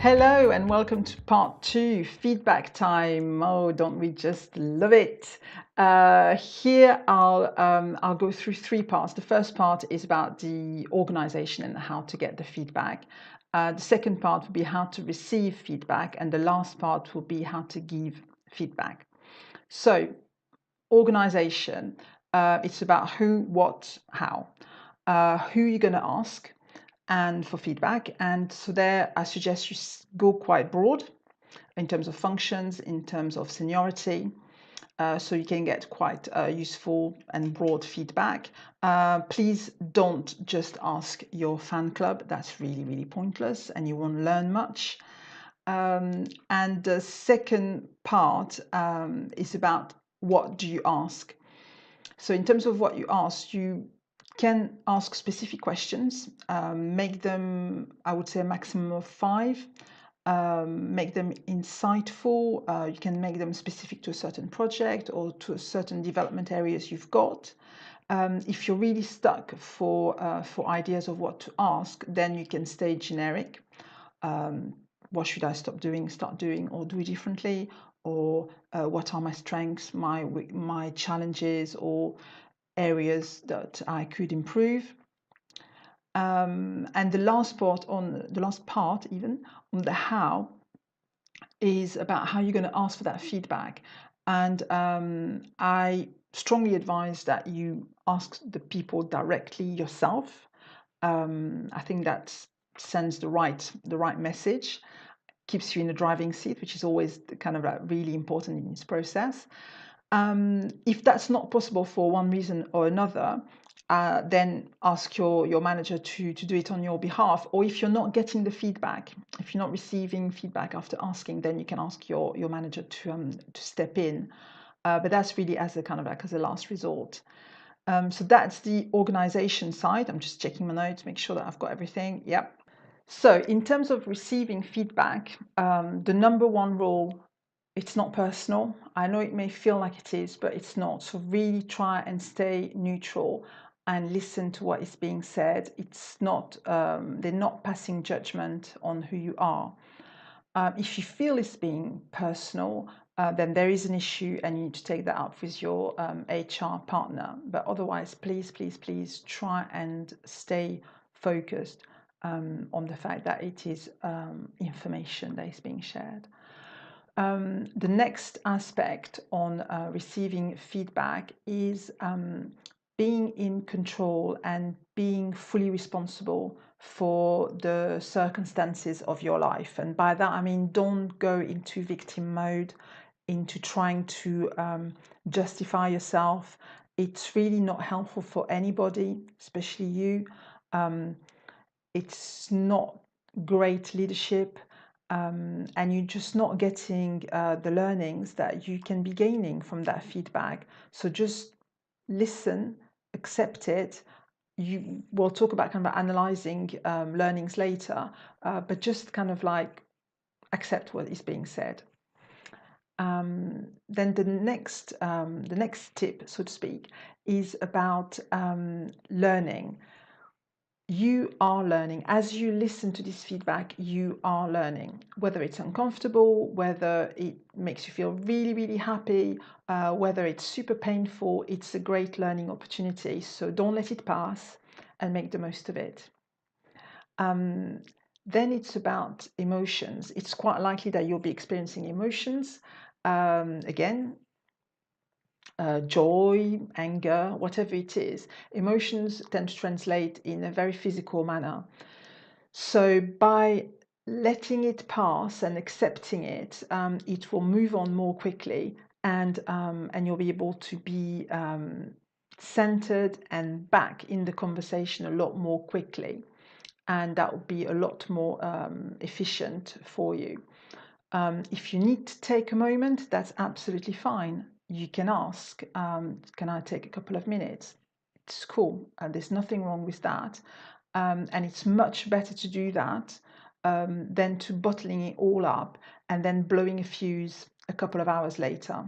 Hello and welcome to part 2, feedback time. Oh, don't we just love it? Here I'll go through 3 parts. The first part is about the organization and how to get the feedback. The second part will be how to receive feedback, and the last part will be how to give feedback. So, organization, it's about who, what, how. Who you're going to ask and for feedback. And so there, I suggest you go quite broad in terms of functions, in terms of seniority, so you can get quite useful and broad feedback. Please don't just ask your fan club. That's really, really pointless and you won't learn much. And the second part is about what do you ask. So in terms of what you ask, you can ask specific questions, make them, I would say, a maximum of 5. Make them insightful. You can make them specific to a certain project or to a certain development areas you've got. If you're really stuck for ideas of what to ask, then you can stay generic. What should I start doing, or do it differently? Or what are my strengths, my challenges, or areas that I could improve. And the last part even on the how is about how you're going to ask for that feedback. And I strongly advise that you ask the people directly yourself. I think that sends the right message, keeps you in the driving seat, which is always kind of really important in this process. If that's not possible for one reason or another, then ask your manager to do it on your behalf. Or if you're not getting the feedback, if you're not receiving feedback after asking, then you can ask your manager to step in. But that's really as a kind of like as a last resort. So that's the organization side. I'm just checking my notes, make sure that I've got everything. Yep. So in terms of receiving feedback, the number one rule, it's not personal. I know it may feel like it is, but it's not. So really try and stay neutral and listen to what is being said. It's not, they're not passing judgment on who you are. If you feel it's being personal, then there is an issue and you need to take that up with your HR partner. But otherwise, please, please, please try and stay focused on the fact that it is information that is being shared. The next aspect on receiving feedback is being in control and being fully responsible for the circumstances of your life. And by that, I mean, don't go into victim mode, into trying to justify yourself. It's really not helpful for anybody, especially you. It's not great leadership, and you're just not getting the learnings that you can be gaining from that feedback. So just listen, accept it. We'll talk about kind of analyzing learnings later, but just kind of like accept what is being said. Then the next tip, so to speak, is about learning. You are learning. As you listen to this feedback, you are learning. Whether it's uncomfortable, whether it makes you feel really, really happy, whether it's super painful, it's a great learning opportunity. So don't let it pass and make the most of it. Then it's about emotions. It's quite likely that you'll be experiencing emotions. Again, joy, anger, whatever it is, emotions tend to translate in a very physical manner. So by letting it pass and accepting it, it will move on more quickly, and you'll be able to be centered and back in the conversation a lot more quickly, and that will be a lot more efficient for you. If you need to take a moment, that's absolutely fine. You can ask, can I take a couple of minutes? It's cool. There's nothing wrong with that. And it's much better to do that than to bottling it all up and then blowing a fuse a couple of hours later,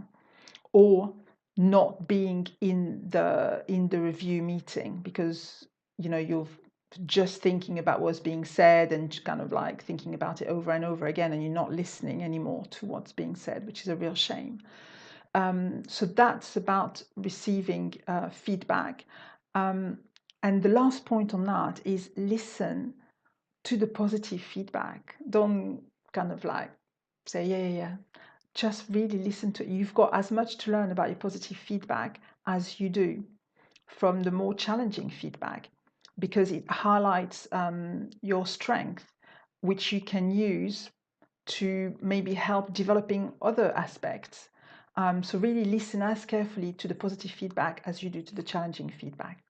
or not being in the review meeting because you've just thinking about what's being said and kind of like thinking about it over and over again, and you're not listening anymore to what's being said, which is a real shame. So that's about receiving feedback. And the last point on that is listen to the positive feedback. Don't kind of like say, yeah. Just really listen to it. You've got as much to learn about your positive feedback as you do from the more challenging feedback, because it highlights your strength, which you can use to maybe help developing other aspects. So really listen as carefully to the positive feedback as you do to the challenging feedback.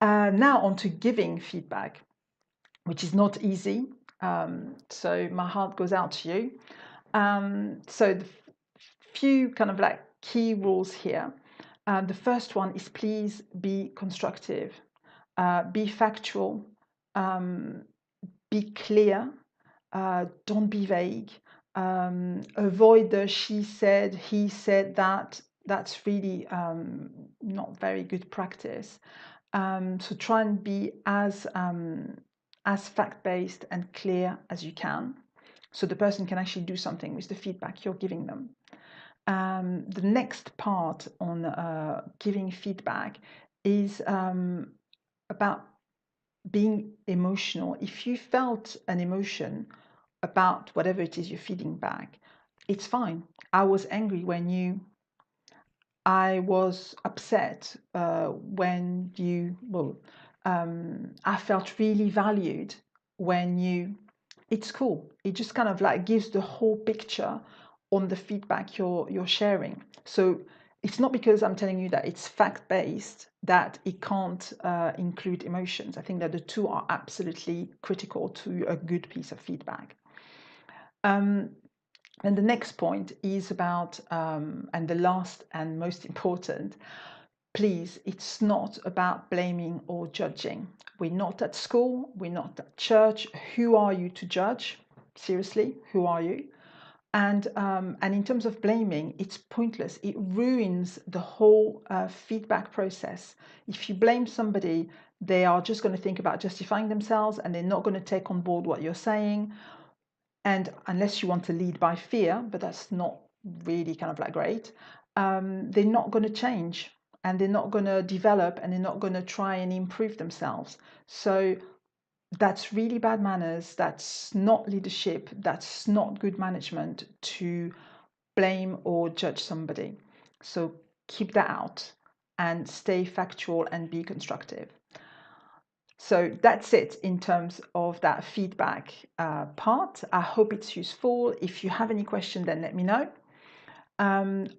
Now on to giving feedback, which is not easy. So my heart goes out to you. So the few kind of like key rules here. The first one is please be constructive, be factual, be clear, don't be vague, avoid the she said, he said, that. That's really not very good practice. So try and be as fact-based and clear as you can, so the person can actually do something with the feedback you're giving them. The next part on giving feedback is about being emotional. If you felt an emotion about whatever it is you're feeding back, it's fine. I was angry when you, I was upset when you, well, I felt really valued when you, it's cool. It just kind of like gives the whole picture on the feedback you're sharing. So it's not because I'm telling you that it's fact-based that it can't include emotions. I think that the two are absolutely critical to a good piece of feedback. And the next point is about, and the last and most important, please, it's not about blaming or judging. We're not at school, we're not at church. Who are you to judge? Seriously, who are you? And in terms of blaming, it's pointless. It ruins the whole feedback process. If you blame somebody, they are just going to think about justifying themselves, and they're not going to take on board what you're saying. And unless you want to lead by fear, but that's not really kind of like great, they're not going to change, and they're not going to develop, and they're not going to try and improve themselves. So that's really bad manners. That's not leadership. That's not good management to blame or judge somebody. So keep that out and stay factual and be constructive. So that's it in terms of that feedback part. I hope it's useful. If you have any question, then let me know.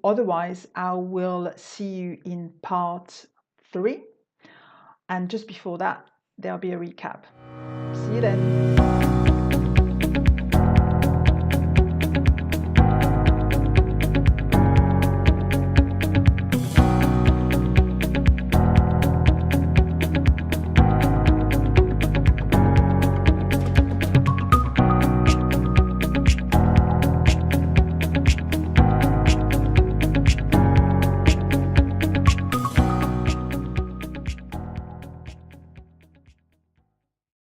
Otherwise, I will see you in part 3. And just before that, there'll be a recap. See you then.